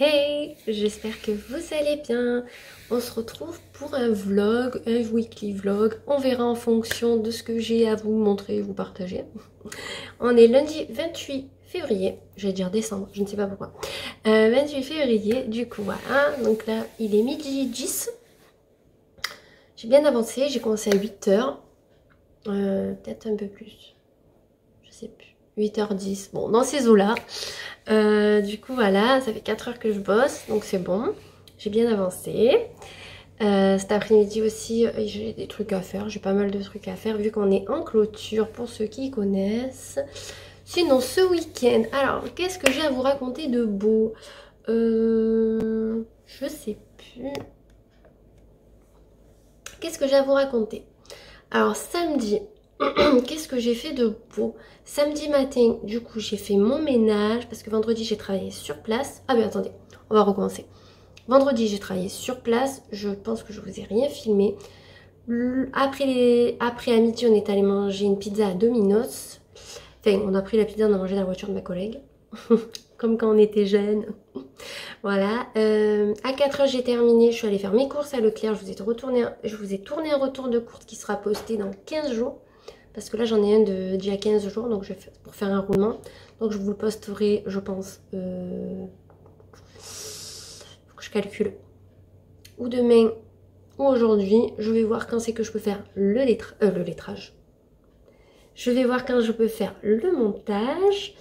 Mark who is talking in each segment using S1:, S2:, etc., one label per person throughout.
S1: Hey, j'espère que vous allez bien. On se retrouve pour un vlog, un weekly vlog. On verra en fonction de ce que j'ai à vous montrer, vous partager. On est lundi 28 février, j'allais dire décembre, je ne sais pas pourquoi. 28 février, du coup voilà. Donc là, il est midi 10. J'ai bien avancé, j'ai commencé à 8 h. Peut-être un peu plus. Je sais plus. 8h10, bon, dans ces eaux-là. Du coup, voilà, ça fait 4 heures que je bosse, donc c'est bon. J'ai bien avancé. Cet après-midi aussi, j'ai des trucs à faire. J'ai pas mal de trucs à faire, vu qu'on est en clôture, pour ceux qui connaissent. Sinon, ce week-end, alors, qu'est-ce que j'ai à vous raconter de beau? Je sais plus. Qu'est-ce que j'ai à vous raconter? Alors, samedi... Qu'est-ce que j'ai fait de beau? Samedi matin, du coup, j'ai fait mon ménage parce que vendredi, j'ai travaillé sur place. Ah, mais attendez, on va recommencer. Vendredi, j'ai travaillé sur place. Je pense que je vous ai rien filmé. Après à midi, on est allé manger une pizza à Domino's. Enfin, on a pris la pizza, on a mangé dans la voiture de ma collègue. Comme quand on était jeune. Voilà. À 4 h, j'ai terminé. Je suis allée faire mes courses à Leclerc. Je vous ai tourné un retour de course qui sera posté dans 15 jours. Parce que là, j'en ai un d'il y a 15 jours. Donc, je vais pour faire un roulement. Donc, je vous le posterai, je pense. Faut que je calcule. Ou demain, ou aujourd'hui. Je vais voir quand c'est que je peux faire le lettrage. Je vais voir quand je peux faire le montage.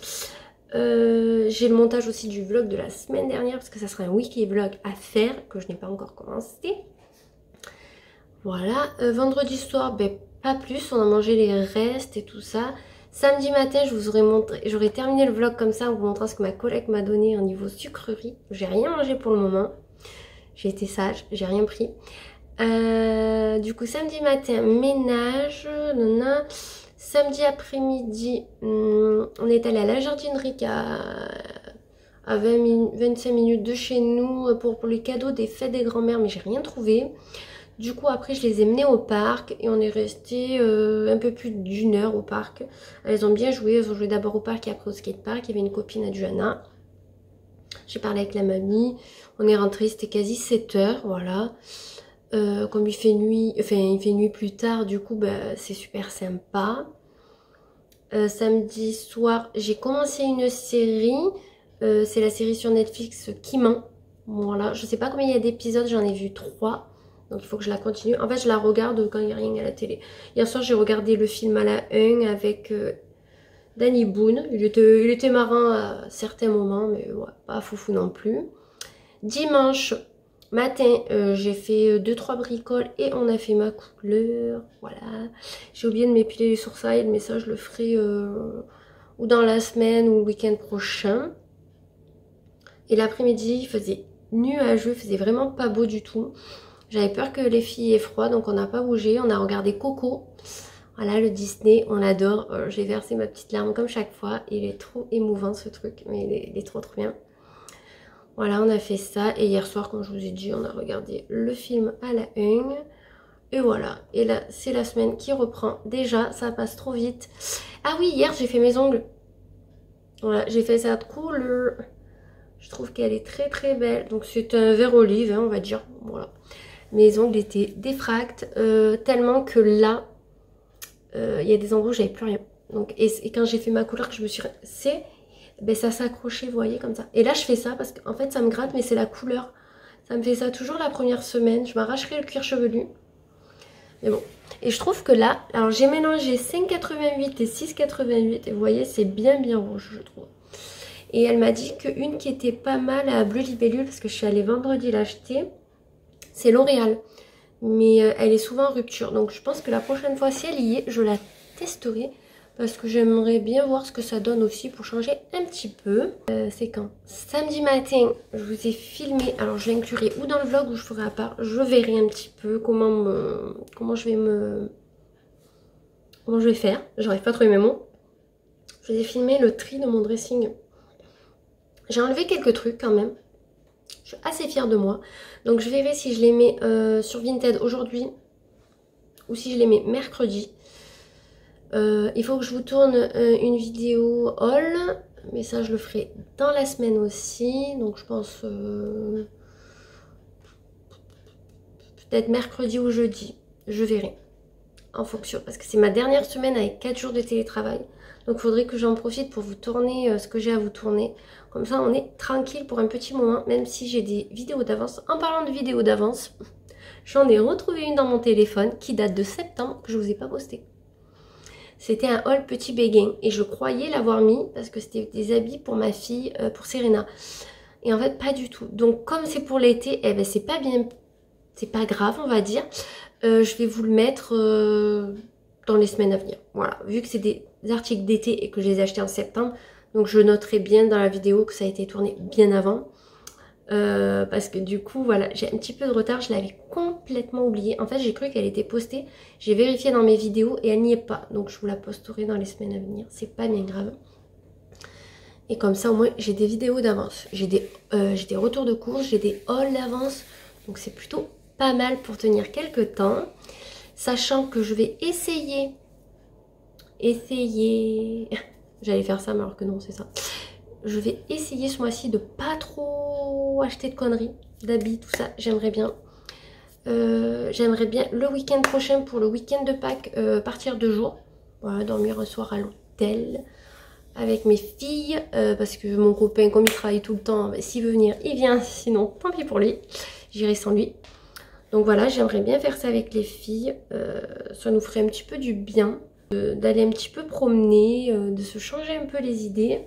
S1: J'ai le montage aussi du vlog de la semaine dernière. Parce que ça sera un weekly vlog à faire. Que je n'ai pas encore commencé. Voilà. Vendredi soir, ben, pas plus, on a mangé les restes et tout ça. Samedi matin, je vous aurais montré, j'aurais terminé le vlog comme ça en vous montrant ce que ma collègue m'a donné au niveau sucrerie. J'ai rien mangé pour le moment. J'ai été sage, j'ai rien pris. Du coup, samedi matin, ménage. Nana. Samedi après-midi, on est allé à la jardinerie à 25 minutes de chez nous pour les cadeaux des fêtes des grands-mères, mais j'ai rien trouvé. Du coup, après, je les ai menés au parc et on est resté un peu plus d'1 heure au parc. Elles ont bien joué. Elles ont joué d'abord au parc et après au skatepark. Il y avait une copine à Johanna. J'ai parlé avec la mamie. On est rentré, c'était quasi 7 h. Voilà. Comme il fait nuit, enfin, il fait nuit plus tard, du coup, bah, c'est super sympa. Samedi soir, j'ai commencé une série. C'est la série sur Netflix Qui ment. Voilà. Je sais pas combien il y a d'épisodes, j'en ai vu 3. Donc il faut que je la continue. En fait, je la regarde quand il n'y a rien à la télé. Hier soir, j'ai regardé le film à la 1 avec Danny Boone. Il était marrant à certains moments, mais ouais, pas foufou non plus. Dimanche matin, j'ai fait 2-3 bricoles et on a fait ma couleur. Voilà. J'ai oublié de m'épiler les sourcils, mais ça, je le ferai ou dans la semaine ou le week-end prochain. Et l'après-midi, il faisait nuageux, il faisait vraiment pas beau du tout. J'avais peur que les filles aient froid, donc on n'a pas bougé. On a regardé Coco. Voilà, le Disney, on adore. J'ai versé ma petite larme comme chaque fois. Il est trop émouvant ce truc, mais il est trop bien. Voilà, on a fait ça. Et hier soir, comme je vous ai dit, on a regardé le film à la 1. Et voilà. Et là, c'est la semaine qui reprend. Déjà, ça passe trop vite. Ah oui, hier, j'ai fait mes ongles. Voilà, j'ai fait cette couleur. Je trouve qu'elle est très belle. Donc, c'est un vert olive, hein, on va dire. Voilà. Mes ongles étaient défracts tellement que là, il y a des endroits où j'avais plus rien. Donc, et quand j'ai fait ma couleur, que je me suis rincée, ben ça s'accrochait, vous voyez, comme ça. Et là, je fais ça parce qu'en fait, ça me gratte, mais c'est la couleur. Ça me fait ça toujours la première semaine. Je m'arracherai le cuir chevelu. Mais bon. Et je trouve que là, alors j'ai mélangé 5,88 et 6,88. Et vous voyez, c'est bien rouge, je trouve. Et elle m'a dit qu'une qui était pas mal à Bleu Libellule, parce que je suis allée vendredi l'acheter, c'est L'Oréal. Mais elle est souvent en rupture. Donc je pense que la prochaine fois, si elle y est, je la testerai. Parce que j'aimerais bien voir ce que ça donne aussi pour changer un petit peu. C'est quand? Samedi matin, je vous ai filmé. Alors je l'inclurai ou dans le vlog ou je ferai à part. Je verrai un petit peu comment je vais faire. J'arrive pas à trouver mes mots. Je vous ai filmé le tri de mon dressing. J'ai enlevé quelques trucs quand même. Je suis assez fière de moi. Donc je verrai si je les mets sur Vinted aujourd'hui ou si je les mets mercredi. Il faut que je vous tourne une vidéo haul. Mais ça, je le ferai dans la semaine aussi. Donc je pense peut-être mercredi ou jeudi. Je verrai. En fonction. Parce que c'est ma dernière semaine avec 4 jours de télétravail. Donc il faudrait que j'en profite pour vous tourner ce que j'ai à vous tourner. Comme ça, on est tranquille pour un petit moment. Même si j'ai des vidéos d'avance. En parlant de vidéos d'avance, j'en ai retrouvé une dans mon téléphone qui date de septembre que je ne vous ai pas postée. C'était un haul petit béguin et je croyais l'avoir mis parce que c'était des habits pour ma fille, pour Serena. Et en fait, pas du tout. Donc, comme c'est pour l'été, eh ben, c'est pas bien, c'est pas grave, on va dire. Je vais vous le mettre dans les semaines à venir. Voilà, vu que c'est des articles d'été et que je les ai achetés en septembre, donc je noterai bien dans la vidéo que ça a été tourné bien avant. Parce que du coup voilà, j'ai un petit peu de retard, je l'avais complètement oublié. En fait j'ai cru qu'elle était postée, j'ai vérifié dans mes vidéos et elle n'y est pas. Donc je vous la posterai dans les semaines à venir, c'est pas bien grave. Et comme ça au moins j'ai des vidéos d'avance, j'ai des retours de courses, j'ai des hauls d'avance. Donc c'est plutôt pas mal pour tenir quelques temps. Sachant que je vais essayer, j'allais faire ça mais alors que non c'est ça. Je vais essayer ce mois-ci de pas trop acheter de conneries, d'habits, tout ça. J'aimerais bien. J'aimerais bien le week-end prochain pour le week-end de Pâques partir 2 jours. Voilà, dormir un soir à l'hôtel avec mes filles. Parce que mon copain, comme il travaille tout le temps, s'il veut venir, il vient. Sinon, tant pis pour lui. J'irai sans lui. Donc voilà, j'aimerais bien faire ça avec les filles. Ça nous ferait un petit peu du bien. D'aller un petit peu promener, de se changer un peu les idées.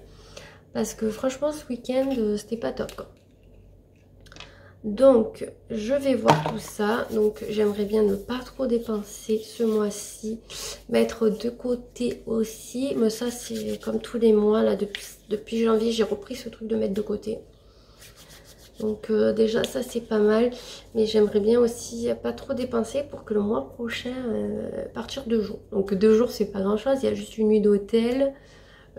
S1: Parce que franchement ce week-end c'était pas top quoi. Donc je vais voir tout ça. Donc j'aimerais bien ne pas trop dépenser ce mois-ci. Mettre de côté aussi. Mais ça c'est comme tous les mois là. Depuis janvier j'ai repris ce truc de mettre de côté. Donc déjà ça c'est pas mal. Mais j'aimerais bien aussi pas trop dépenser pour que le mois prochain partir 2 jours. Donc 2 jours c'est pas grand chose. Il y a juste une nuit d'hôtel.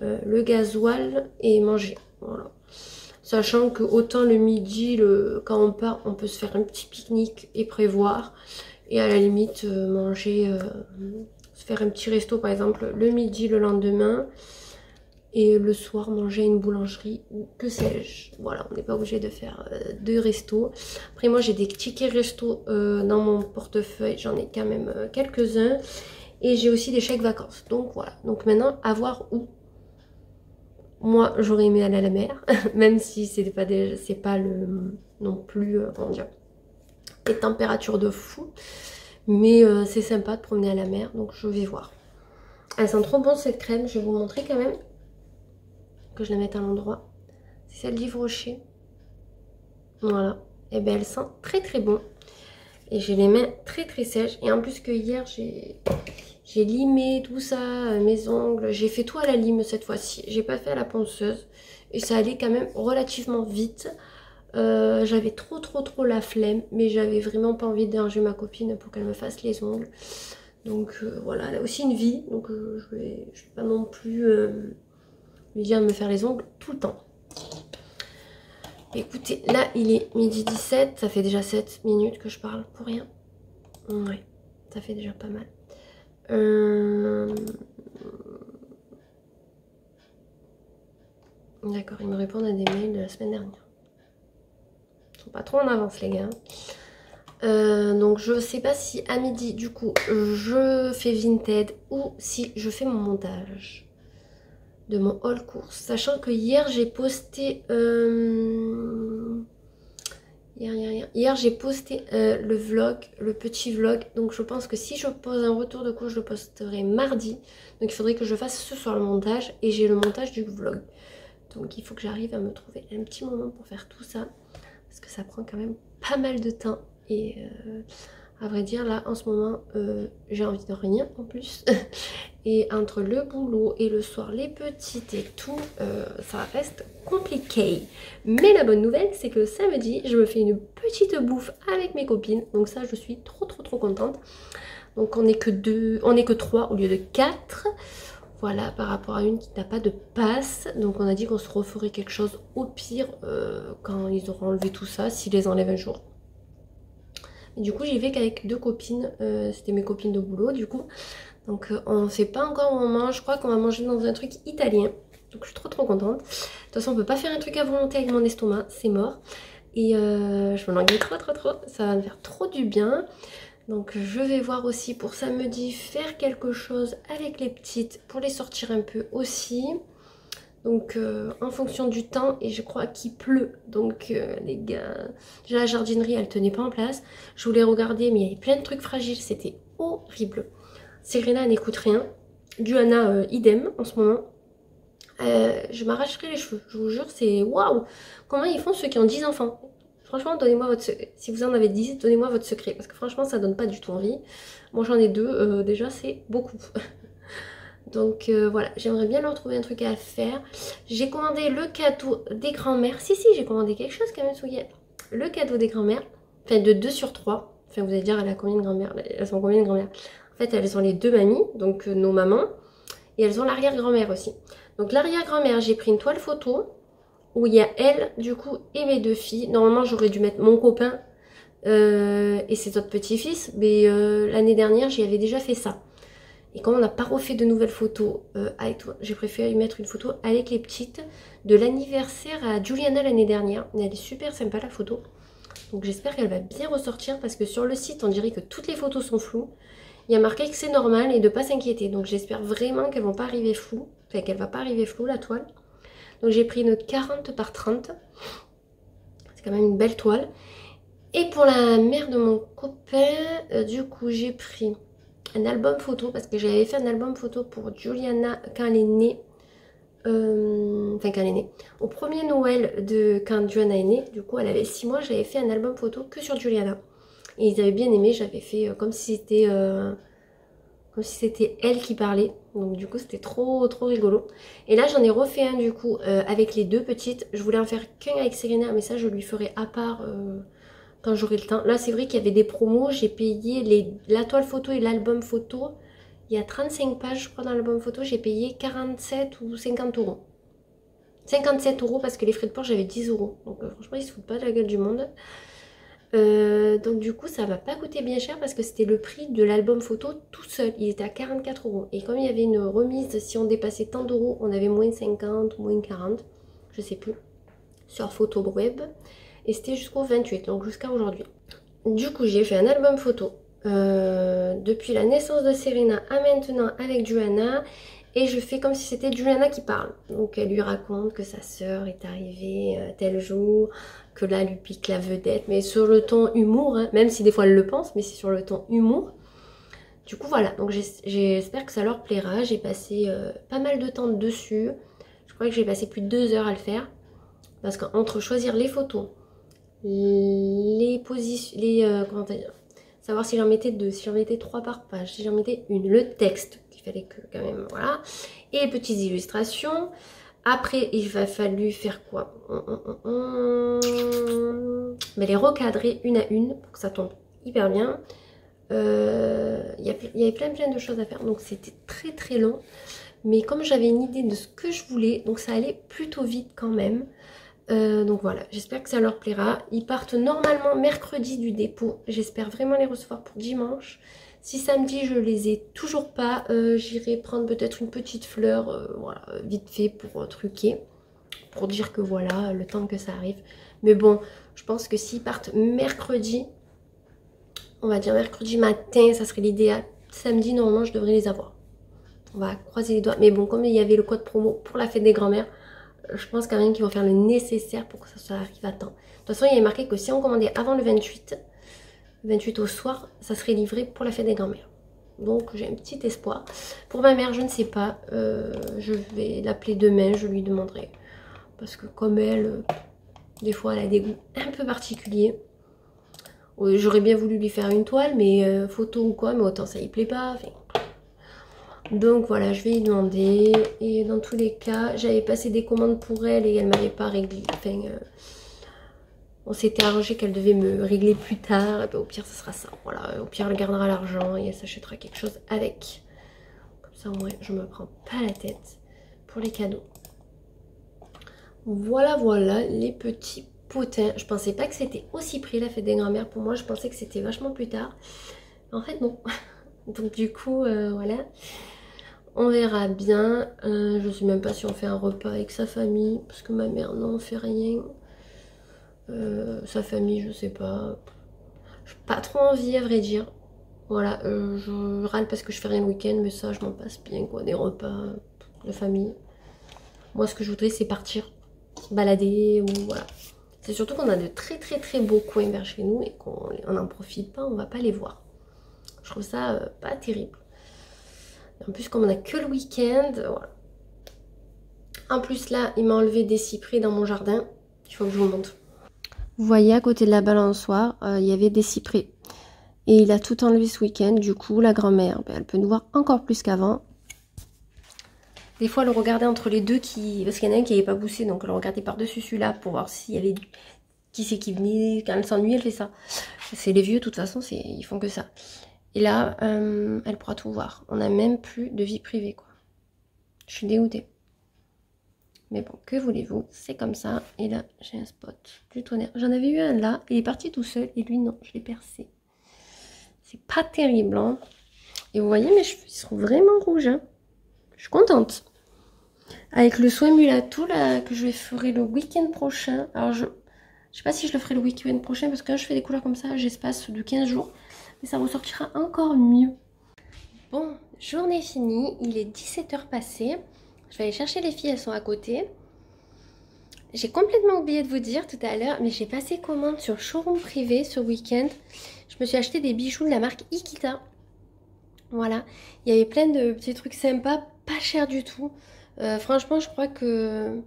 S1: Le gasoil et manger, voilà. Sachant que autant le midi, quand on part, on peut se faire un petit pique-nique et prévoir. Et à la limite, manger, se faire un petit resto par exemple le midi le lendemain. Et le soir, manger à une boulangerie ou que sais-je. Voilà, on n'est pas obligé de faire 2 restos. Après moi, j'ai des tickets resto dans mon portefeuille. J'en ai quand même quelques-uns. Et j'ai aussi des chèques vacances. Donc voilà. Donc maintenant, à voir où. Moi, j'aurais aimé aller à la mer, même si c'est pas non plus, comment dire, des températures de fou. Mais c'est sympa de promener à la mer, donc je vais voir. Elle sent trop bon cette crème, je vais vous montrer quand même, que je la mette à l'endroit. C'est celle d'Yves Rocher. Voilà, et bien elle sent très très bon. Et j'ai les mains très très sèches. Et en plus que hier, j'ai limé tout ça, mes ongles. J'ai fait tout à la lime cette fois-ci. J'ai pas fait à la ponceuse. Et ça allait quand même relativement vite. J'avais trop la flemme. Mais j'avais vraiment pas envie de déranger ma copine pour qu'elle me fasse les ongles. Donc voilà, elle a aussi une vie. Donc je vais pas non plus lui dire de me faire les ongles tout le temps. Écoutez, là il est midi 17. Ça fait déjà 7 minutes que je parle pour rien. Ouais, ça fait déjà pas mal. D'accord, ils me répondent à des mails de la semaine dernière. Ils sont pas trop en avance les gars. Donc je sais pas si à midi du coup je fais Vinted ou si je fais mon montage de mon haul course. Sachant que hier j'ai posté Hier j'ai posté le vlog, le petit vlog. Donc je pense que si je pose un retour de course, je le posterai mardi. Donc il faudrait que je fasse ce soir le montage. Et j'ai le montage du vlog. Donc il faut que j'arrive à me trouver un petit moment pour faire tout ça. Parce que ça prend quand même pas mal de temps. Et à vrai dire là en ce moment j'ai envie de rien en plus. Et entre le boulot et le soir, les petites et tout, ça reste compliqué. Mais la bonne nouvelle, c'est que samedi, je me fais une petite bouffe avec mes copines. Donc ça, je suis trop contente. Donc on n'est que 3 au lieu de 4. Voilà, par rapport à une qui n'a pas de passe. Donc on a dit qu'on se referait quelque chose au pire quand ils auront enlevé tout ça, s'ils les enlèvent un jour. Et du coup, j'y vais qu'avec 2 copines. C'était mes copines de boulot, du coup. Donc on ne sait pas encore où on mange. Je crois qu'on va manger dans un truc italien. Donc je suis trop contente. De toute façon on peut pas faire un truc à volonté avec mon estomac, c'est mort. Et je me languis trop, ça va me faire trop du bien. Donc je vais voir aussi pour samedi faire quelque chose avec les petites pour les sortir un peu aussi. Donc en fonction du temps, et je crois qu'il pleut, donc les gars, déjà la jardinerie elle tenait pas en place. Je voulais regarder mais il y avait plein de trucs fragiles, c'était horrible. Serena n'écoute rien, Duana idem en ce moment. Je m'arracherai les cheveux, je vous jure, c'est waouh. Comment ils font ceux qui ont 10 enfants? Franchement, donnez-moi votre secret. Si vous en avez 10, donnez-moi votre secret, parce que franchement ça donne pas du tout envie. Moi j'en ai 2, déjà c'est beaucoup. Donc voilà, j'aimerais bien leur trouver un truc à faire. J'ai commandé le cadeau des grands-mères. Si, j'ai commandé quelque chose quand même, Souya. Le cadeau des grands-mères. Enfin, de 2 sur 3. Enfin, vous allez dire, elle a combien de grand-mères? Elles sont combien de grand-mères? En fait, elles ont les 2 mamies, donc nos mamans. Et elles ont l'arrière-grand-mère aussi. Donc l'arrière-grand-mère, j'ai pris une toile photo où il y a elle, du coup, et mes 2 filles. Normalement, j'aurais dû mettre mon copain et ses autres petits-fils. Mais l'année dernière, j'y avais déjà fait ça. Et comme on n'a pas refait de nouvelles photos avec toi, j'ai préféré y mettre une photo avec les petites de l'anniversaire à Juliana l'année dernière. Elle est super sympa la photo. Donc j'espère qu'elle va bien ressortir parce que sur le site, on dirait que toutes les photos sont floues. Il y a marqué que c'est normal et de ne pas s'inquiéter. Donc j'espère vraiment qu'elles vont pas arriver floues. Enfin qu'elle va pas arriver floue la toile. Donc j'ai pris une 40 par 30. C'est quand même une belle toile. Et pour la mère de mon copain, du coup j'ai pris un album photo parce que j'avais fait un album photo pour Juliana quand elle est née. Enfin quand elle est née. Au premier Noël de quand Juliana est née, du coup elle avait 6 mois, j'avais fait un album photo que sur Juliana. Et ils avaient bien aimé, j'avais fait comme si c'était elle qui parlait. Donc du coup c'était trop rigolo. Et là j'en ai refait un du coup avec les 2 petites. Je voulais en faire qu'un avec Serena, mais ça je lui ferai à part quand j'aurai le temps. Là c'est vrai qu'il y avait des promos, j'ai payé la toile photo et l'album photo. Il y a 35 pages je crois dans l'album photo, j'ai payé 47 ou 50 euros. 57 euros parce que les frais de port j'avais 10 euros. Donc franchement ils se foutent pas de la gueule du monde. Donc du coup ça m'a pas coûté bien cher parce que c'était le prix de l'album photo tout seul. Il était à 44 euros. Et comme il y avait une remise, si on dépassait tant d'euros, on avait moins 50 ou moins 40, je sais plus, sur Photo Web. Et c'était jusqu'au 28, donc jusqu'à aujourd'hui. Du coup j'ai fait un album photo depuis la naissance de Serena à maintenant avec Juliana. Et je fais comme si c'était Juliana qui parle. Donc elle lui raconte que sa sœur est arrivée tel jour, que là elle lui pique la vedette, mais sur le ton humour, hein, même si des fois elle le pense, mais c'est sur le ton humour. Du coup voilà, donc j'espère que ça leur plaira. J'ai passé pas mal de temps dessus. Je crois que j'ai passé plus de 2 heures à le faire. Parce qu'entre choisir les photos, les positions, comment dire, savoir si j'en mettais 2, si j'en mettais 3 par page, si j'en mettais une, le texte, qu'il fallait que quand même, voilà, et les petites illustrations. Après, il va fallu faire quoi? Mais les recadrer une à une pour que ça tombe hyper bien. Il y avait plein de choses à faire, donc c'était très long. Mais comme j'avais une idée de ce que je voulais, donc ça allait plutôt vite quand même. Donc voilà, j'espère que ça leur plaira. Ils partent normalement mercredi du dépôt. J'espère vraiment les recevoir pour dimanche. Si samedi je les ai toujours pas, j'irai prendre peut-être une petite fleur, voilà, vite fait pour truquer. Pour dire que voilà, le temps que ça arrive. Mais bon, je pense que s'ils partent mercredi, on va dire mercredi matin, ça serait l'idéal. Samedi, normalement, je devrais les avoir. On va croiser les doigts. Mais bon, comme il y avait le code promo pour la fête des grands-mères, je pense quand même qu'ils vont faire le nécessaire pour que ça arrive à temps. De toute façon, il y avait marqué que si on commandait avant le 28 au soir, ça serait livré pour la fête des grands-mères. Donc j'ai un petit espoir. Pour ma mère, je ne sais pas. Je vais l'appeler demain, je lui demanderai. Parce que comme elle, des fois elle a des goûts un peu particuliers. J'aurais bien voulu lui faire une toile, mais photo ou quoi, mais autant ça y plaît pas. Enfin, donc voilà, je vais lui demander. Et dans tous les cas, j'avais passé des commandes pour elle et elle m'avait pas réglé. Enfin, on s'était arrangé qu'elle devait me régler plus tard. Et ben, au pire, ce sera ça. Voilà, au pire, elle gardera l'argent et elle s'achètera quelque chose avec. Comme ça, au moins, je me prends pas la tête pour les cadeaux. Voilà, les petits potins. Je pensais pas que c'était aussi près la fête des grands-mères. Pour moi, je pensais que c'était vachement plus tard. En fait, non. Donc du coup, voilà. On verra bien. Je sais même pas si on fait un repas avec sa famille. Parce que ma mère, non, on fait rien. Sa famille, je sais pas. J'ai pas trop envie, à vrai dire. Voilà, je râle parce que je fais rien le week-end. Mais ça, je m'en passe bien, quoi. Des repas de famille. Moi, ce que je voudrais, c'est partir balader ou voilà. C'est surtout qu'on a de très très très beaux coins vers chez nous et qu'on n'en profite pas, on va pas les voir. Je trouve ça pas terrible. En plus, comme on a que le week-end, voilà. En plus, là, il m'a enlevé des cyprès dans mon jardin. Il faut que je vous montre. Vous voyez, à côté de la balançoire, il y avait des cyprès. Et il a tout enlevé ce week-end. Du coup, la grand-mère, ben, elle peut nous voir encore plus qu'avant. Des fois, elle regardait entre les deux parce qu'il y en a un qui n'avait pas poussé. Donc, elle regardait par-dessus celui-là pour voir s'il y avait qui c'est qui venait. Quand elle s'ennuie, elle fait ça. C'est les vieux, de toute façon, ils font que ça. Et là, elle pourra tout voir. On n'a même plus de vie privée, quoi. Je suis dégoûtée. Mais bon, que voulez-vous, c'est comme ça. Et là, j'ai un spot du tonnerre. J'en avais eu un là, il est parti tout seul. Et lui, non, je l'ai percé. C'est pas terrible, hein. Et vous voyez, mes cheveux, ils sont vraiment rouges, hein. Je suis contente. Avec le soin Mulato, là, que je ferai le week-end prochain. Alors, je sais pas si je le ferai le week-end prochain, parce que quand je fais des couleurs comme ça, j'espace de 15 jours. Mais ça ressortira encore mieux. Bon, journée finie. Il est 17h passé. Je vais aller chercher les filles, elles sont à côté. J'ai complètement oublié de vous dire tout à l'heure, mais j'ai passé commande sur Showroom Privé ce week-end. Je me suis acheté des bijoux de la marque Ikita. Voilà, il y avait plein de petits trucs sympas, pas cher du tout. Franchement, je crois que...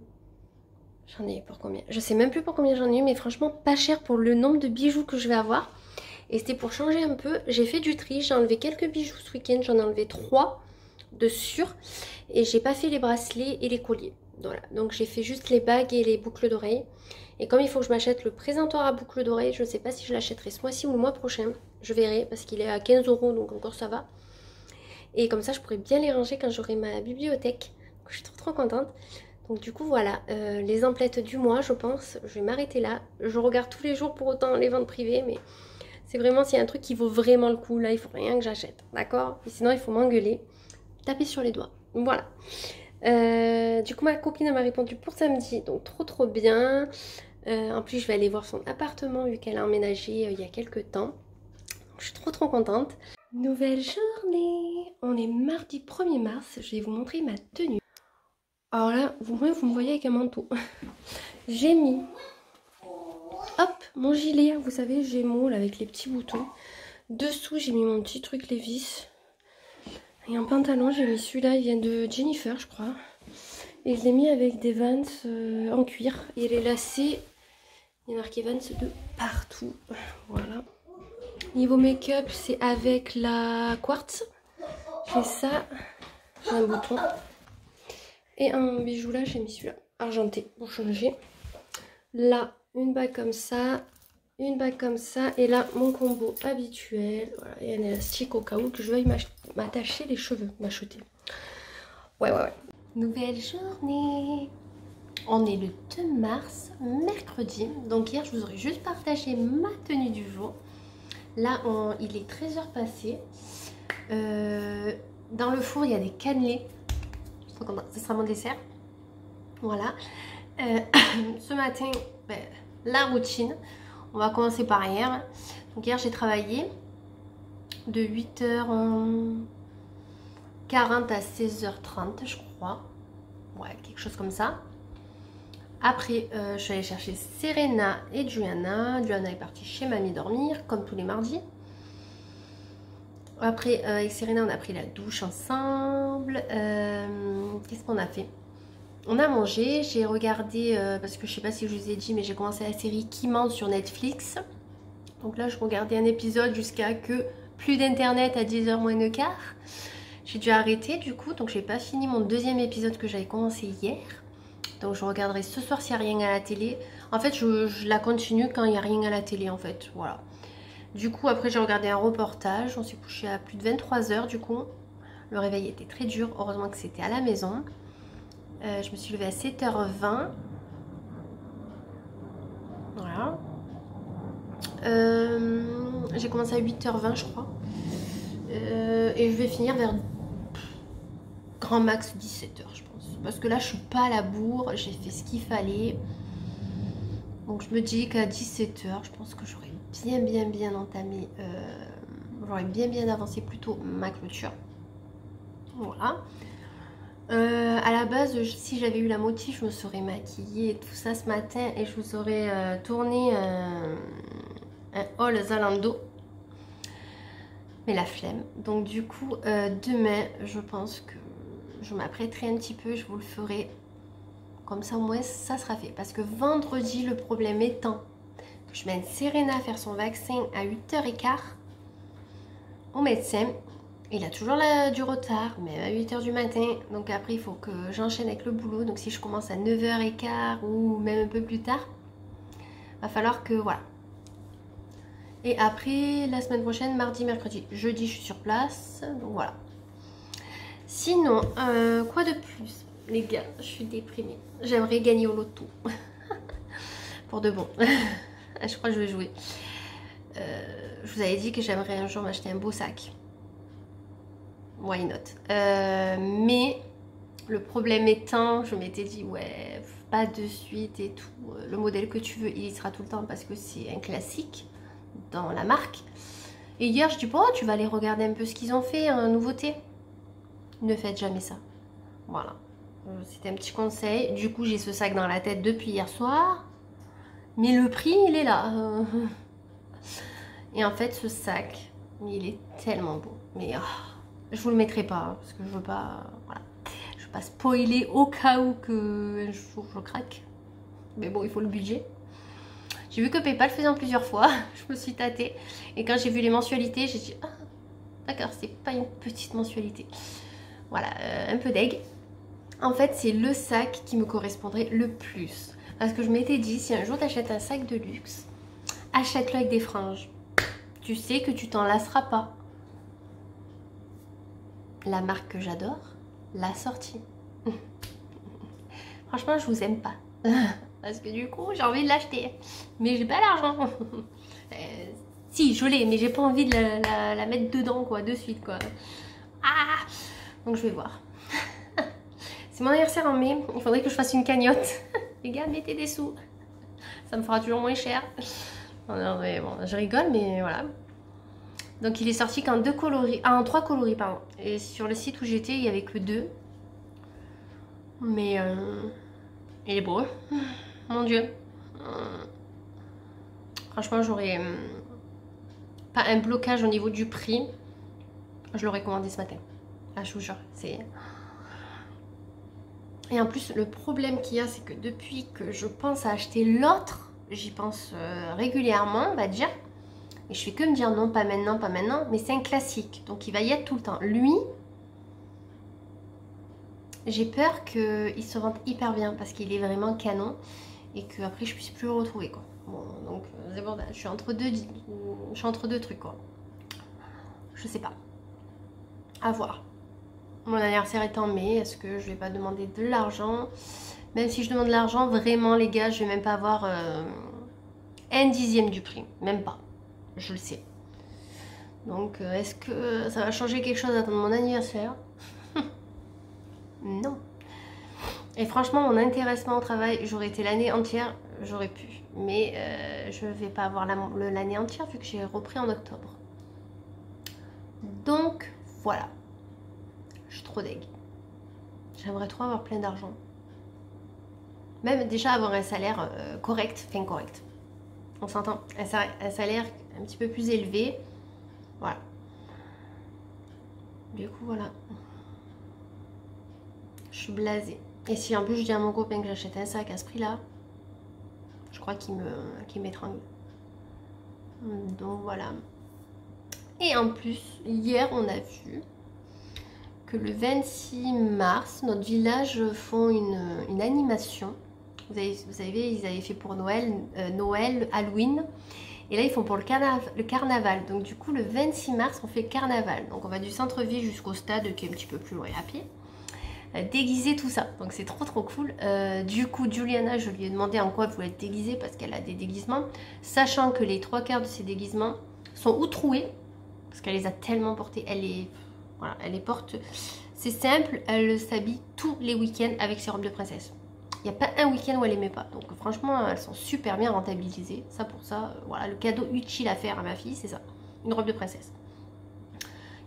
S1: J'en ai eu pour combien? Je sais même plus pour combien j'en ai eu, mais franchement, pas cher pour le nombre de bijoux que je vais avoir. Et c'était pour changer un peu. J'ai fait du tri, j'ai enlevé quelques bijoux ce week-end, j'en ai enlevé 3 de sûr. Et j'ai pas fait les bracelets et les colliers. Voilà, donc j'ai fait juste les bagues et les boucles d'oreilles. Et comme il faut que je m'achète le présentoir à boucles d'oreilles, je ne sais pas si je l'achèterai ce mois-ci ou le mois prochain. Je verrai parce qu'il est à 15 €, donc encore ça va. Et comme ça, je pourrais bien les ranger quand j'aurai ma bibliothèque. Donc, je suis trop trop contente. Donc du coup, voilà, les emplettes du mois, je pense. Je vais m'arrêter là. Je regarde tous les jours pour autant les ventes privées, mais c'est vraiment s'il y a un truc qui vaut vraiment le coup, là, il faut rien que j'achète, d'accord? Et sinon, il faut m'engueuler, taper sur les doigts. Voilà. Du coup, ma copine m'a répondu pour samedi, donc trop trop bien. En plus, je vais aller voir son appartement vu qu'elle a emménagé il y a quelques temps. Donc, je suis trop trop contente. Nouvelle journée. On est mardi 1er mars. Je vais vous montrer ma tenue. Alors là, vous me voyez avec un manteau. J'ai mis, hop, mon gilet, vous savez, Gémeaux, là, avec les petits boutons. Dessous, j'ai mis mon petit truc Levi's. Et un pantalon, j'ai mis celui-là, il vient de Jennifer, je crois. Et je l'ai mis avec des Vans en cuir. Et les lacets, il y a marqué Vans de partout. Voilà. Niveau make-up, c'est avec la Quartz. J'ai ça, j'ai un bouton. Et un bijou là, j'ai mis celui-là, argenté, pour changer. Là, une bague comme ça, une bague comme ça. Et là, mon combo habituel. Voilà, et un élastique au cas où que je veuille m'attacher les cheveux, m'acheter. Ouais. Nouvelle journée. On est le 2 mars, mercredi. Donc hier, je vous aurais juste partagé ma tenue du jour. Là, il est 13h passé. Dans le four, il y a des cannelés. Ce sera mon dessert. Voilà. Ce matin, la routine. On va commencer par hier. Donc hier, j'ai travaillé de 8h40 à 16h30, je crois. Ouais, quelque chose comme ça. Après, je suis allée chercher Serena et Juliana. Juliana est partie chez mamie dormir, comme tous les mardis. Après, avec Serena, on a pris la douche ensemble. Qu'est-ce qu'on a fait? On a mangé. J'ai regardé, parce que je sais pas si je vous ai dit, mais j'ai commencé la série Qui ment sur Netflix. Donc là, je regardais un épisode jusqu'à que plus d'internet à 10h moins le quart. J'ai dû arrêter du coup, donc j'ai pas fini mon deuxième épisode que j'avais commencé hier. Donc je regarderai ce soir s'il n'y a rien à la télé. En fait, je la continue quand il n'y a rien à la télé en fait, voilà. Du coup, après j'ai regardé un reportage. On s'est couché à plus de 23h du coup. Le réveil était très dur. Heureusement que c'était à la maison. Je me suis levée à 7h20. Voilà. J'ai commencé à 8h20 je crois. Et je vais finir vers grand max 17 h je pense. Parce que là, je suis pas à la bourre, j'ai fait ce qu'il fallait. Donc je me dis qu'à 17 h je pense que j'aurais bien entamé, j'aurais bien avancé plutôt ma clôture. Voilà. À la base, si j'avais eu la motive, je me serais maquillée et tout ça ce matin et je vous aurais tourné un haul Zalando. Mais la flemme. Donc du coup, demain, je pense que je m'apprêterai un petit peu, je vous le ferai. Comme ça, au moins, ça sera fait. Parce que vendredi, le problème étant que je mène Serena faire son vaccin à 8h15 au médecin. Il a toujours du retard, mais à 8 h du matin. Donc après, il faut que j'enchaîne avec le boulot. Donc si je commence à 9h15 ou même un peu plus tard, va falloir que, voilà. Et après, la semaine prochaine, mardi, mercredi, jeudi, je suis sur place. Donc voilà. Sinon, quoi de plus? Les gars, je suis déprimée. J'aimerais gagner au loto. Pour de bon. Je crois que je vais jouer. Je vous avais dit que j'aimerais un jour m'acheter un beau sac. Why not? Mais le problème étant, je m'étais dit, ouais, pas de suite et tout. Le modèle que tu veux, il y sera tout le temps parce que c'est un classique dans la marque. Et hier, je dis, oh, tu vas aller regarder un peu ce qu'ils ont fait, en nouveauté. Ne faites jamais ça. Voilà. C'était un petit conseil. Du coup, j'ai ce sac dans la tête depuis hier soir. Mais le prix, il est là. Et en fait, ce sac, il est tellement beau. Mais je vous le mettrai pas, hein, parce que je veux pas... Voilà. Je veux pas spoiler au cas où que un jour je craque. Mais bon, il faut le budget. J'ai vu que PayPal faisait en plusieurs fois. Je me suis tâtée. Et quand j'ai vu les mensualités, j'ai dit, ah, d'accord, c'est pas une petite mensualité. Voilà, un peu deg. En fait, c'est le sac qui me correspondrait le plus. Parce que je m'étais dit, si un jour tu achètes un sac de luxe, achète-le avec des franges. Tu sais que tu t'en lasseras pas. La marque que j'adore l'a sortie. Franchement, je vous aime pas. Parce que du coup, j'ai envie de l'acheter. Mais j'ai pas l'argent. Si, je l'ai, mais j'ai pas envie de la mettre dedans, quoi, de suite, quoi. Ah! Donc je vais voir. C'est mon anniversaire en mai, il faudrait que je fasse une cagnotte. Les gars, mettez des sous. Ça me fera toujours moins cher. Non, mais bon, je rigole, mais voilà. Donc il est sorti qu'en 2 coloris. Ah, en 3 coloris, pardon. Et sur le site où j'étais, il n'y avait que 2. Mais il est beau. Mon Dieu. Franchement, j'aurais pas un blocage au niveau du prix. Je l'aurais commandé ce matin. Ah, je vous jure, c'est... Et en plus, le problème qu'il y a, c'est que depuis que je pense à acheter l'autre, j'y pense régulièrement, on va dire. Et je fais que me dire non, pas maintenant, pas maintenant. Mais c'est un classique, donc il va y être tout le temps. Lui, j'ai peur qu'il se vende hyper bien parce qu'il est vraiment canon. Et qu'après, je puisse plus le retrouver, quoi. Bon, donc c'est bon, je suis entre deux trucs, quoi. Je sais pas. À voir. Mon anniversaire est en mai, est-ce que je vais pas demander de l'argent? Même si je demande de l'argent, vraiment les gars, je vais même pas avoir un dixième du prix. Même pas. Je le sais. Donc est-ce que ça va changer quelque chose d'attendre mon anniversaire? Non. Et franchement, mon intéressement au travail, j'aurais été l'année entière, j'aurais pu. Mais je vais pas avoir l'année entière vu que j'ai repris en octobre. Donc voilà. Je suis trop deg. J'aimerais trop avoir plein d'argent. Même déjà avoir un salaire correct, enfin correct. On s'entend, un salaire un petit peu plus élevé. Voilà. Du coup, voilà. Je suis blasée. Et si en plus je dis à mon copain que j'achète un sac à ce prix-là, je crois qu'il m'étrangle. Donc voilà. Et en plus, hier on a vu que le 26 mars, notre village font une animation. Vous savez, ils avaient fait pour Noël, Halloween. Et là, ils font pour le carnaval. Donc du coup, le 26 mars, on fait le carnaval. Donc on va du centre-ville jusqu'au stade qui est un petit peu plus loin à pied. Déguiser tout ça. Donc c'est trop cool. Du coup, Juliana, je lui ai demandé en quoi elle voulait être déguisée parce qu'elle a des déguisements. Sachant que les 3/4 de ses déguisements sont ou troués, parce qu'elle les a tellement portés. Elle les porte. C'est simple, elle s'habille tous les week-ends avec ses robes de princesse. Il n'y a pas un week-end où elle aimait pas. Donc franchement, elles sont super bien rentabilisées. Ça pour ça, voilà, le cadeau utile à faire à ma fille, c'est ça. Une robe de princesse.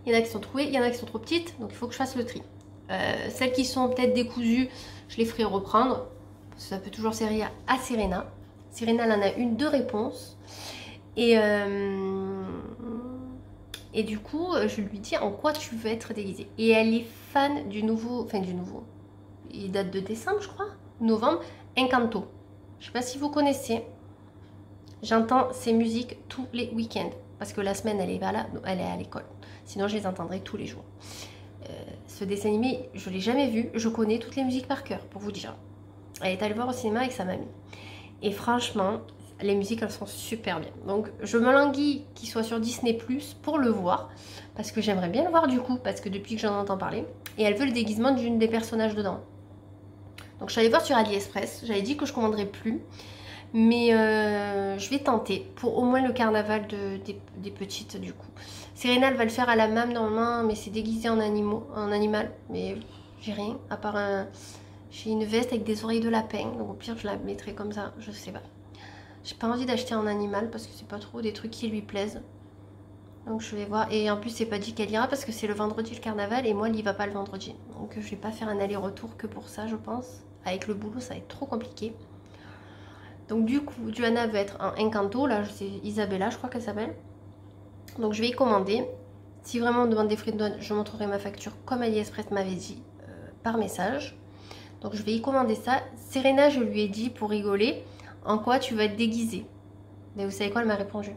S1: Il y en a qui sont trouées, il y en a qui sont trop petites, donc il faut que je fasse le tri. Celles qui sont peut-être décousues, je les ferai reprendre. Ça peut toujours servir à Serena. Serena, elle en a une de réponse. Et du coup, je lui dis en quoi tu veux être déguisée. Et elle est fan du nouveau, il date de décembre, je crois, novembre, Encanto. Je sais pas si vous connaissez. J'entends ces musiques tous les week-ends. Parce que la semaine, elle est pas là, elle est à l'école. Sinon, je les entendrai tous les jours. Ce dessin animé, je l'ai jamais vu. Je connais toutes les musiques par cœur, pour vous dire. Elle est allée voir au cinéma avec sa mamie. Et franchement, les musiques, elles sont super bien. Donc, je me languis qu'il soit sur Disney+, pour le voir. Parce que j'aimerais bien le voir du coup, parce que depuis que j'en entends parler. Et elle veut le déguisement d'une des personnages dedans. Donc, je suis allée voir sur AliExpress. J'avais dit que je commanderais plus. Mais je vais tenter pour au moins le carnaval des petites du coup. Serena, elle va le faire à la même normalement, mais c'est déguisé en animal. Mais j'ai rien, à part j'ai une veste avec des oreilles de lapin. Donc au pire, je la mettrai comme ça, je sais pas. J'ai pas envie d'acheter en animal parce que c'est pas trop des trucs qui lui plaisent. Donc je vais voir. Et en plus, c'est pas dit qu'elle ira parce que c'est le vendredi le carnaval et moi, elle y va pas le vendredi. Donc je vais pas faire un aller-retour que pour ça, je pense. Avec le boulot, ça va être trop compliqué. Donc du coup, Johanna veut être en Encanto, là c'est Isabella je crois qu'elle s'appelle. Donc je vais y commander. Si vraiment on me demande des frais de douane, je montrerai ma facture comme AliExpress m'avait dit par message. Donc je vais y commander ça. Serena, je lui ai dit pour rigoler, en quoi tu vas être déguisée. Mais vous savez quoi, elle m'a répondu.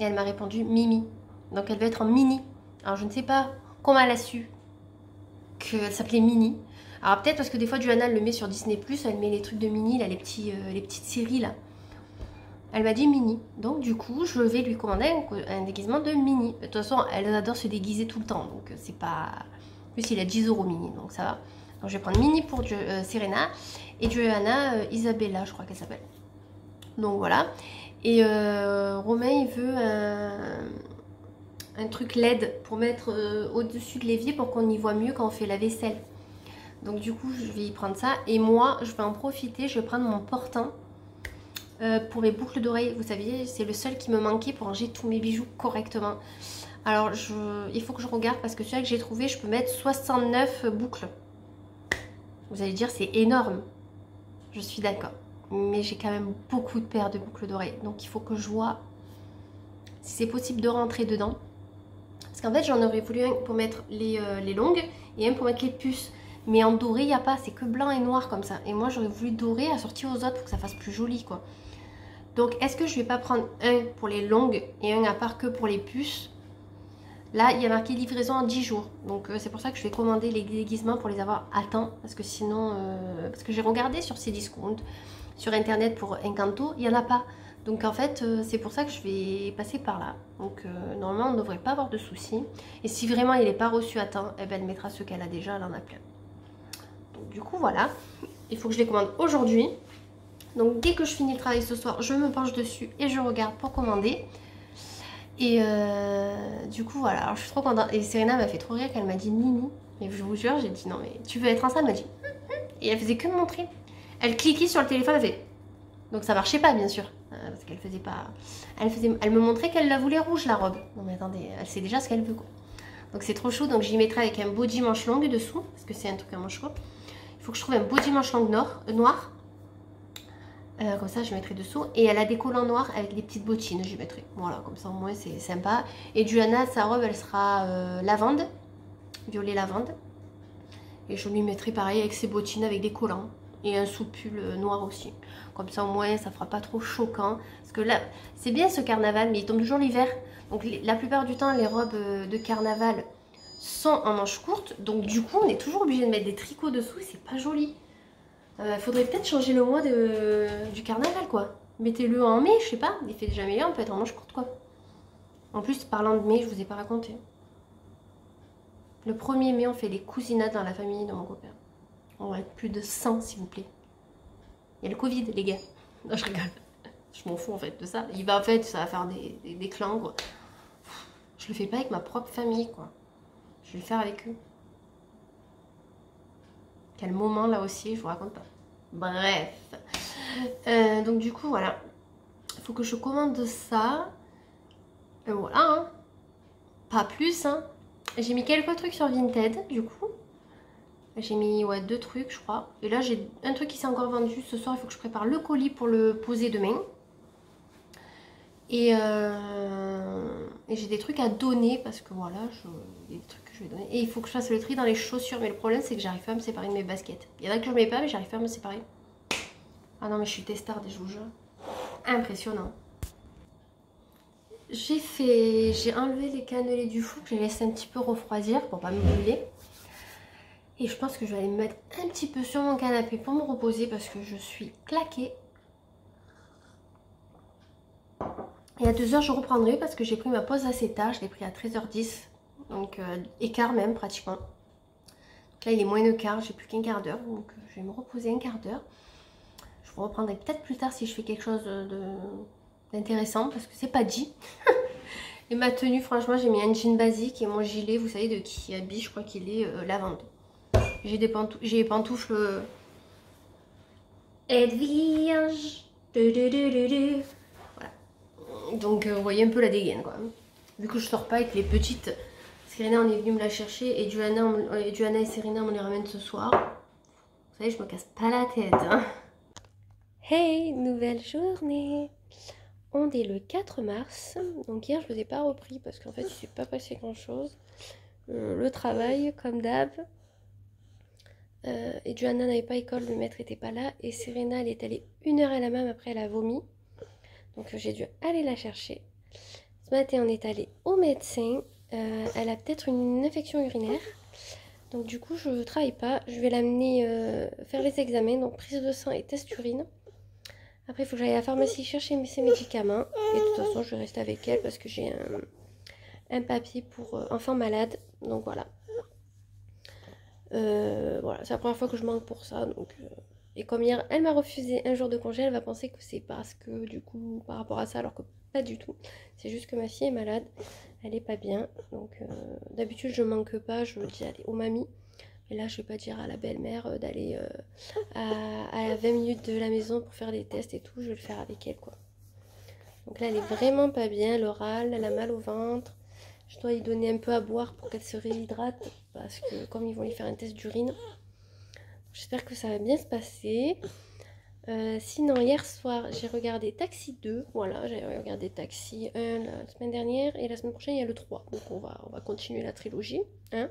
S1: Et elle m'a répondu Mimi. Donc elle va être en mini. Alors je ne sais pas comment elle a su qu'elle s'appelait Mini. Alors peut-être parce que des fois Johanna elle le met sur Disney+, elle met les trucs de Mini, là, les petites séries là. Elle m'a dit Mini. Donc du coup je vais lui commander un déguisement de Mini. De toute façon elle adore se déguiser tout le temps. Donc c'est pas... En plus il a 10 € Mini, donc ça va. Donc je vais prendre Mini pour Serena. Et Johanna, Isabella je crois qu'elle s'appelle. Donc voilà. Et Romain il veut un truc LED pour mettre au-dessus de l'évier pour qu'on y voit mieux quand on fait la vaisselle. Donc du coup je vais y prendre ça. Et moi je vais en profiter, je vais prendre mon portant pour mes boucles d'oreilles. Vous saviez, c'est le seul qui me manquait pour ranger tous mes bijoux correctement. Alors il faut que je regarde parce que celui que j'ai trouvé, je peux mettre 69 boucles. Vous allez dire c'est énorme. Je suis d'accord. Mais j'ai quand même beaucoup de paires de boucles d'oreilles. Donc il faut que je vois si c'est possible de rentrer dedans. Parce qu'en fait j'en aurais voulu un pour mettre les longues et un pour mettre les puces. Mais en doré, il n'y a pas, c'est que blanc et noir comme ça. Et moi, j'aurais voulu doré assorti aux autres pour que ça fasse plus joli, quoi. Donc, est-ce que je vais pas prendre un pour les longues et un à part que pour les puces? Là, il y a marqué livraison en 10 jours. Donc, c'est pour ça que je vais commander les déguisements pour les avoir à temps. Parce que sinon... parce que j'ai regardé sur ces discounts, sur Internet pour Encanto, il n'y en a pas. Donc, en fait, c'est pour ça que je vais passer par là. Donc, normalement, on ne devrait pas avoir de soucis. Et si vraiment il n'est pas reçu à temps, eh ben, elle mettra ceux qu'elle a déjà, elle en a plein. Du coup voilà, il faut que je les commande aujourd'hui. Donc dès que je finis le travail ce soir, je me penche dessus et je regarde pour commander. Et du coup voilà, alors je suis trop contente. Et Serena m'a fait trop rire qu'elle m'a dit Mimi. Et je vous jure, j'ai dit non mais tu veux être enceinte? Elle m'a dit et elle faisait que me montrer. Elle cliquait sur le téléphone, elle fait. Donc ça marchait pas bien sûr. Parce qu'elle faisait pas. Elle me montrait qu'elle la voulait rouge la robe. Non mais attendez, elle sait déjà ce qu'elle veut quoi. Donc c'est trop chou, donc j'y mettrai avec un body manche longue dessous. Parce que c'est un truc à manche courte. Il faut que je trouve un beau dimanche long noir. Comme ça, je mettrai dessous. Et elle a des collants noirs avec des petites bottines, j'y mettrai. Voilà, comme ça au moins c'est sympa. Et Johanna, sa robe, elle sera lavande. Violet lavande. Et je lui mettrai pareil avec ses bottines avec des collants. Et un sous-pull noir aussi. Comme ça au moins, ça fera pas trop choquant. Parce que là, c'est bien ce carnaval, mais il tombe toujours l'hiver. Donc la plupart du temps, les robes de carnaval sont en manches courtes, donc du coup on est toujours obligé de mettre des tricots dessous et c'est pas joli. Faudrait peut-être changer le mois du carnaval quoi. Mettez-le en mai, je sais pas, il fait déjà meilleur, on peut être en manches courtes quoi. En plus, parlant de mai, je vous ai pas raconté. Le 1er mai, on fait les cousinades dans la famille de mon copain. On va être plus de 100 s'il vous plaît. Il y a le Covid les gars. Non je rigole. Je m'en fous en fait de ça. Il va en fait, ça va faire des clans quoi. Je le fais pas avec ma propre famille quoi. Je vais le faire avec eux. Quel moment là aussi, je vous raconte pas. Bref. Donc du coup, voilà. Il faut que je commande ça. Voilà, hein. Pas plus, hein. J'ai mis quelques trucs sur Vinted, du coup. J'ai mis, ouais, 2 trucs, je crois. Et là, j'ai un truc qui s'est encore vendu. Ce soir, il faut que je prépare le colis pour le poser demain. Et j'ai des trucs à donner parce que voilà, il y a des trucs que je vais donner. Et il faut que je fasse le tri dans les chaussures. Mais le problème, c'est que j'arrive pas à me séparer de mes baskets. Il y en a que je mets pas, mais j'arrive pas à me séparer. Ah non, mais je suis testarde, je vous jure. Impressionnant. J'ai enlevé les cannelés du four, que j'ai laissé un petit peu refroidir pour pas me brûler. Et je pense que je vais aller me mettre un petit peu sur mon canapé pour me reposer parce que je suis claquée. Et à 2 h, je reprendrai parce que j'ai pris ma pause assez tard. Je l'ai pris à 13h10. Donc, écart même pratiquement. Donc là, il est moins de quart. J'ai plus qu'un quart d'heure. Donc, je vais me reposer un quart d'heure. Je vous reprendrai peut-être plus tard si je fais quelque chose d'intéressant parce que c'est pas dit. Et ma tenue, franchement, j'ai mis un jean basique et mon gilet, vous savez, de qui habille, je crois qu'il est lavande. J'ai des pantoufles Edwige. Voilà. Donc vous voyez un peu la dégaine quoi. Vu que je sors pas avec les petites, Serena on est venu me la chercher et Johanna et Serena on les ramène ce soir. Vous savez, je me casse pas la tête. Hein. Hey, nouvelle journée. On est le 4 mars. Donc hier je vous ai pas repris parce qu'en fait il s'est pas passé grand chose. Le travail comme d'hab. Et Johanna n'avait pas école, le maître était pas là. Et Serena elle est allée 1 heure à la même, après elle a vomi. Donc j'ai dû aller la chercher. Ce matin on est allé au médecin. Elle a peut-être une infection urinaire. Donc du coup je travaille pas. Je vais l'amener faire les examens. Donc prise de sang et test urine. Après il faut que j'aille à la pharmacie chercher ses médicaments. Et de toute façon je vais rester avec elle parce que j'ai un papier pour enfants malades. Donc voilà. Voilà, c'est la première fois que je manque pour ça. Donc, et comme hier, elle m'a refusé un jour de congé, elle va penser que c'est parce que du coup, par rapport à ça, alors que pas du tout. C'est juste que ma fille est malade, elle est pas bien. Donc d'habitude, je manque pas, je dis allez aux mamies. Et là, je vais pas dire à la belle-mère d'aller à 20 minutes de la maison pour faire des tests et tout. Je vais le faire avec elle, quoi. Donc là, elle est vraiment pas bien, elle râle, elle a mal au ventre. Je dois lui donner un peu à boire pour qu'elle se réhydrate. Parce que comme ils vont lui faire un test d'urine. J'espère que ça va bien se passer. Sinon, hier soir, j'ai regardé Taxi 2. Voilà, j'ai regardé Taxi 1 la semaine dernière. Et la semaine prochaine, il y a le 3. Donc on va continuer la trilogie. Hein.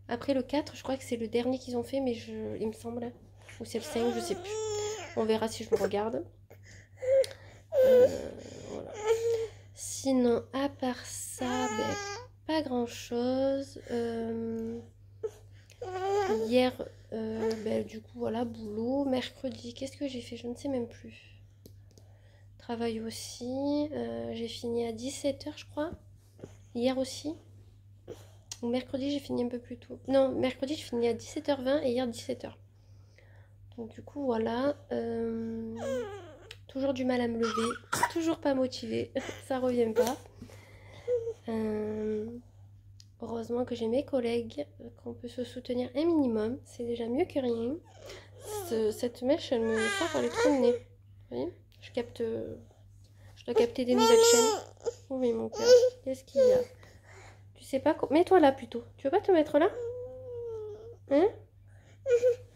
S1: Après le 4, je crois que c'est le dernier qu'ils ont fait. Mais il me semble. Ou c'est le 5, je sais plus. On verra si je le regarde. Voilà. Sinon, à part ça, ben, pas grand chose. Hier, ben, du coup, voilà, boulot. Mercredi, qu'est-ce que j'ai fait? Je ne sais même plus. Travail aussi. J'ai fini à 17 h, je crois. Hier aussi. Ou mercredi, j'ai fini un peu plus tôt. Non, mercredi, j'ai fini à 17h20 et hier 17 h. Donc, du coup, voilà. Toujours du mal à me lever. Toujours pas motivée. Ça revient pas. Heureusement que j'ai mes collègues, qu'on peut se soutenir un minimum. C'est déjà mieux que rien. Cette mèche, elle me sort par le trou de nez. Vous voyez, je dois capter des nouvelles chaînes. Oui, mon cœur. Qu'est-ce qu'il y a? Tu sais pas quoi? Mets-toi là plutôt. Tu veux pas te mettre là? Hein?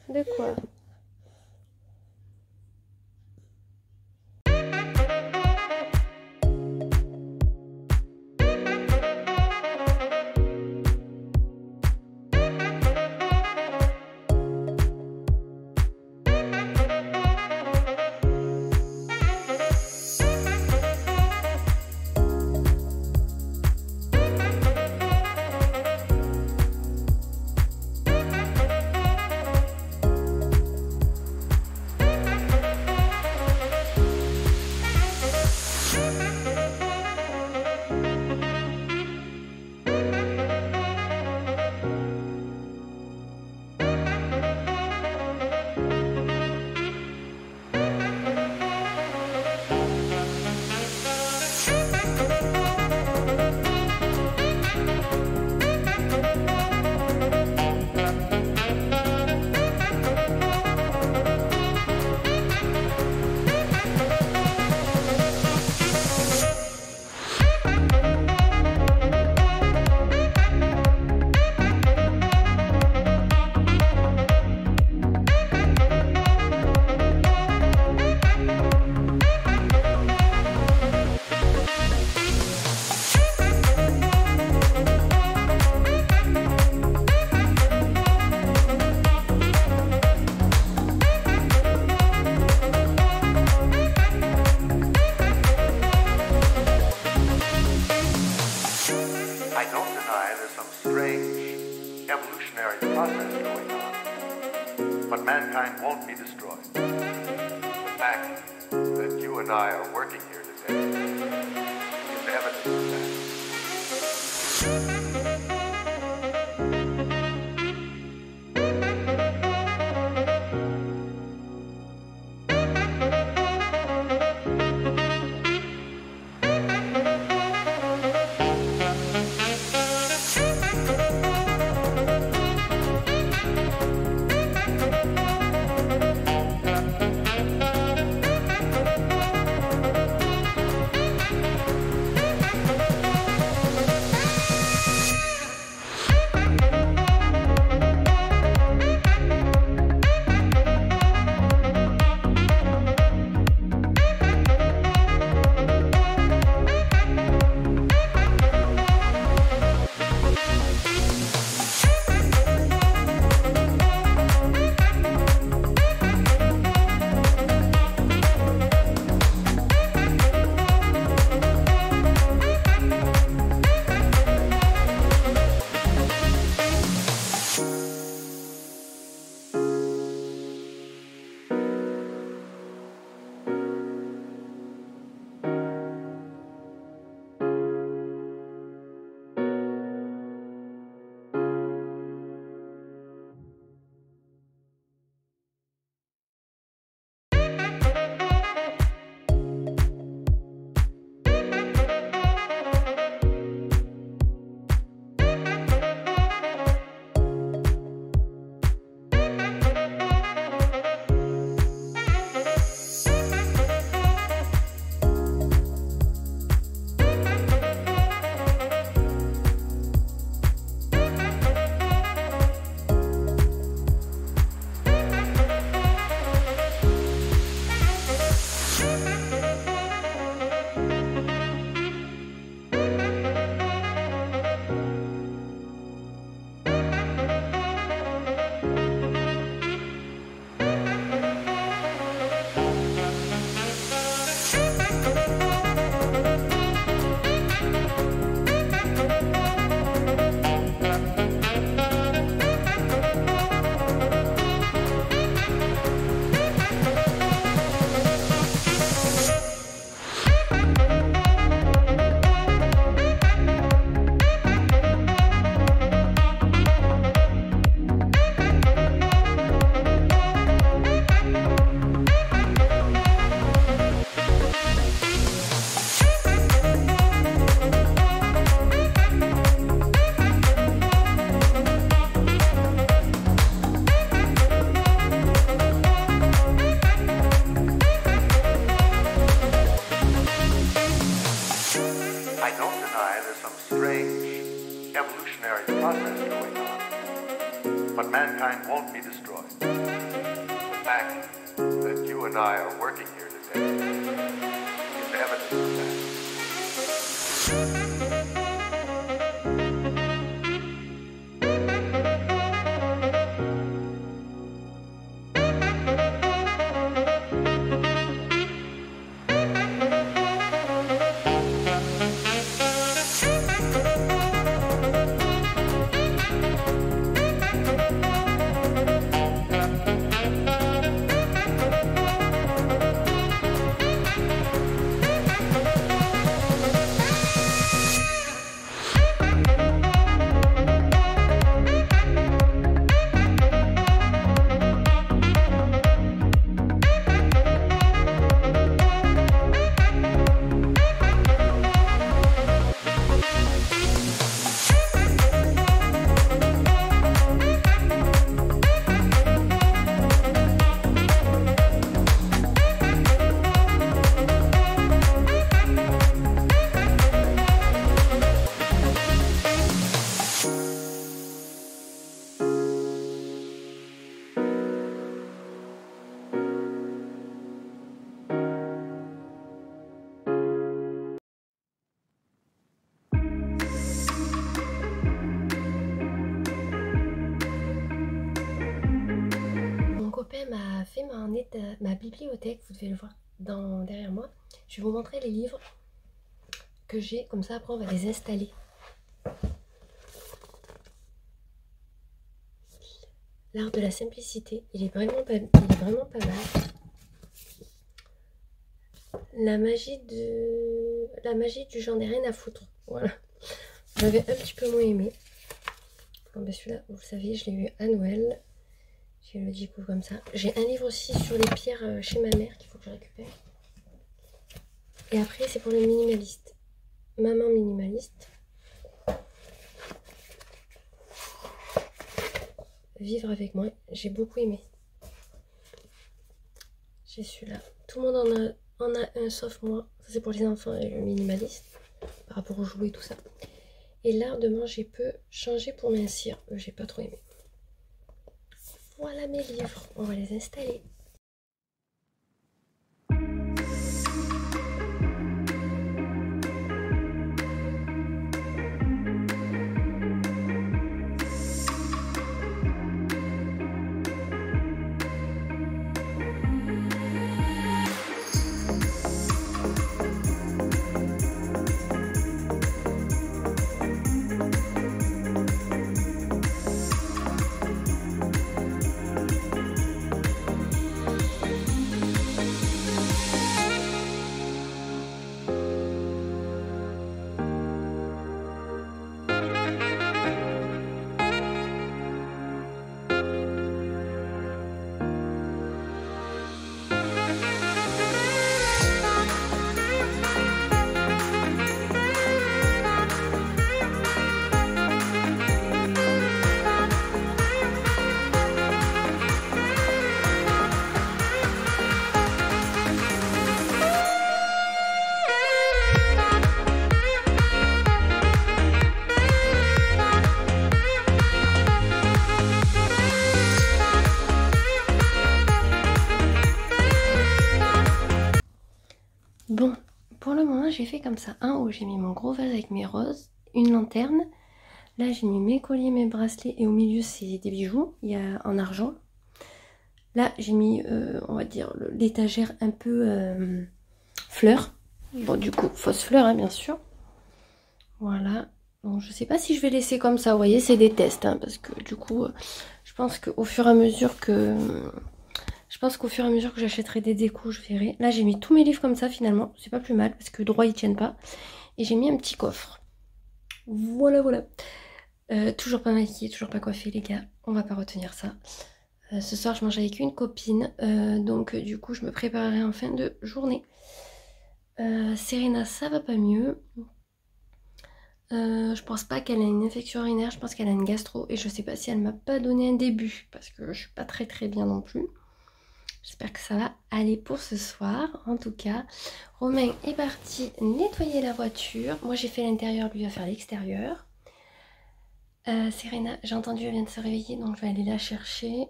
S1: De quoi?
S2: and I are working here today is evidence of that. But mankind won't be destroyed. The fact that you and I are working here today is evidence of that.
S1: M'a fait ma bibliothèque, vous devez le voir derrière moi. Je vais vous montrer les livres que j'ai, comme ça après on va les installer. L'art de la simplicité, il est vraiment pas mal. La magie du j'en ai rien à foutre. Voilà. J'avais un petit peu moins aimé. Bon, ben celui-là, vous le savez, je l'ai eu à Noël. J'ai le Djikou comme ça. J'ai un livre aussi sur les pierres chez ma mère qu'il faut que je récupère. Et après, c'est pour le minimaliste. Maman minimaliste. Vivre avec moi. J'ai beaucoup aimé. J'ai celui-là. Tout le monde en a un sauf moi. Ça, c'est pour les enfants et le minimaliste. Par rapport aux jouets et tout ça. Et l'art de manger peu, changer pour mincir. J'ai pas trop aimé. Voilà mes livres. On va les installer. Bon, pour le moment, j'ai fait comme ça. Un haut, j'ai mis mon gros vase avec mes roses, une lanterne. Là, j'ai mis mes colliers, mes bracelets. Et au milieu, c'est des bijoux. Il y a en argent. Là, j'ai mis, on va dire, l'étagère un peu fleurs. Bon, du coup, fausse fleur, hein, bien sûr. Voilà. Donc, je sais pas si je vais laisser comme ça. Vous voyez, c'est des tests. Hein, parce que du coup, je pense qu'au fur et à mesure que... j'achèterai des décos, je verrai. Là, j'ai mis tous mes livres comme ça, finalement. C'est pas plus mal, parce que droit, ils tiennent pas. Et j'ai mis un petit coffre. Voilà, voilà. Toujours pas maquillée, toujours pas coiffée, les gars. On va pas retenir ça. Ce soir, je mange avec une copine. Donc, du coup, je me préparerai en fin de journée. Serena, ça va pas mieux. Je pense pas qu'elle a une infection urinaire. Je pense qu'elle a une gastro. Et je sais pas si elle m'a pas donné un début. Parce que je suis pas très très bien non plus. J'espère que ça va aller pour ce soir. En tout cas, Romain est parti nettoyer la voiture. Moi, j'ai fait l'intérieur, lui va faire l'extérieur. Serena, j'ai entendu, elle vient de se réveiller, donc je vais aller la chercher.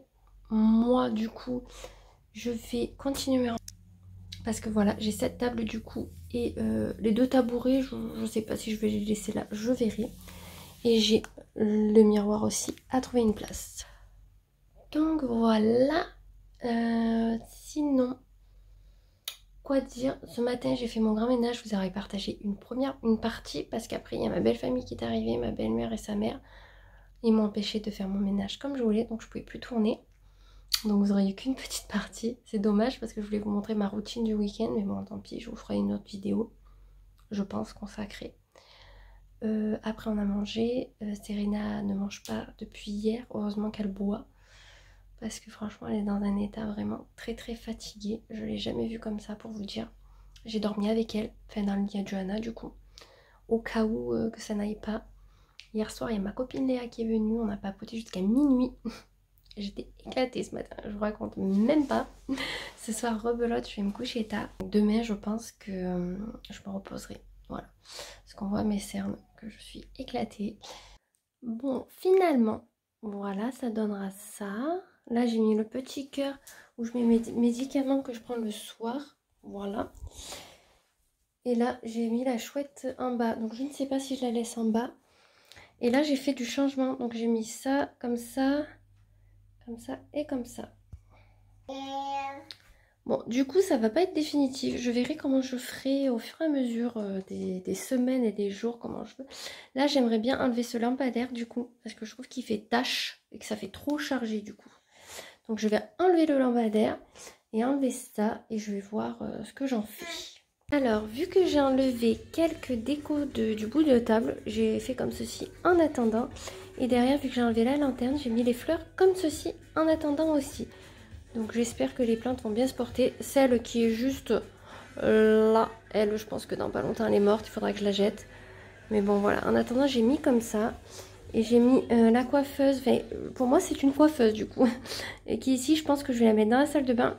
S1: Moi, du coup, je vais continuer parce que voilà, j'ai cette table du coup et les deux tabourets, je ne sais pas si je vais les laisser là, je verrai. Et j'ai le miroir aussi à trouver une place. Donc voilà. Sinon, quoi dire, ce matin j'ai fait mon grand ménage, je vous aurais partagé une partie parce qu'après il y a ma belle famille qui est arrivée, ma belle-mère et sa mère. Ils m'ont empêché de faire mon ménage comme je voulais, donc je pouvais plus tourner. Donc vous aurez eu qu'une petite partie, c'est dommage parce que je voulais vous montrer ma routine du week-end, mais bon tant pis, je vous ferai une autre vidéo, je pense, consacrée. Après on a mangé, Serena ne mange pas depuis hier, heureusement qu'elle boit. Parce que franchement, elle est dans un état vraiment très très fatigué. Je l'ai jamais vue comme ça pour vous dire. J'ai dormi avec elle, enfin dans le lit à Johanna du coup. Au cas où que ça n'aille pas. Hier soir, il y a ma copine Léa qui est venue. On a papoté jusqu'à minuit. J'étais éclatée ce matin, je vous raconte même pas. Ce soir, rebelote, je vais me coucher tard. Demain, je pense que je me reposerai. Voilà. Parce qu'on voit mes cernes que je suis éclatée. Bon, finalement, voilà, ça donnera ça. Là, j'ai mis le petit cœur où je mets mes médicaments que je prends le soir. Voilà. Et là, j'ai mis la chouette en bas. Donc, je ne sais pas si je la laisse en bas. Et là, j'ai fait du changement. Donc, j'ai mis ça et comme ça. Bon, du coup, ça va pas être définitif. Je verrai comment je ferai au fur et à mesure des semaines et des jours, comment je veux. Là, j'aimerais bien enlever ce lampadaire, du coup, parce que je trouve qu'il fait tache et que ça fait trop chargé, du coup. Donc, je vais enlever le lampadaire et enlever ça et je vais voir ce que j'en fais. Alors, vu que j'ai enlevé quelques décos du bout de table, j'ai fait comme ceci en attendant. Et derrière, vu que j'ai enlevé la lanterne, j'ai mis les fleurs comme ceci en attendant aussi. Donc j'espère que les plantes vont bien se porter. Celle qui est juste là, elle, je pense que dans pas longtemps elle est morte, il faudra que je la jette. Mais bon voilà, en attendant j'ai mis comme ça. Et j'ai mis la coiffeuse, enfin pour moi c'est une coiffeuse du coup. Et qui ici, je pense que je vais la mettre dans la salle de bain.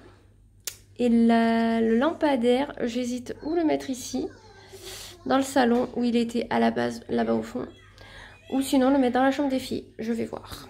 S1: Et le lampadaire, j'hésite où le mettre ici, dans le salon où il était à la base, là-bas au fond. Ou sinon le mettre dans la chambre des filles, je vais voir.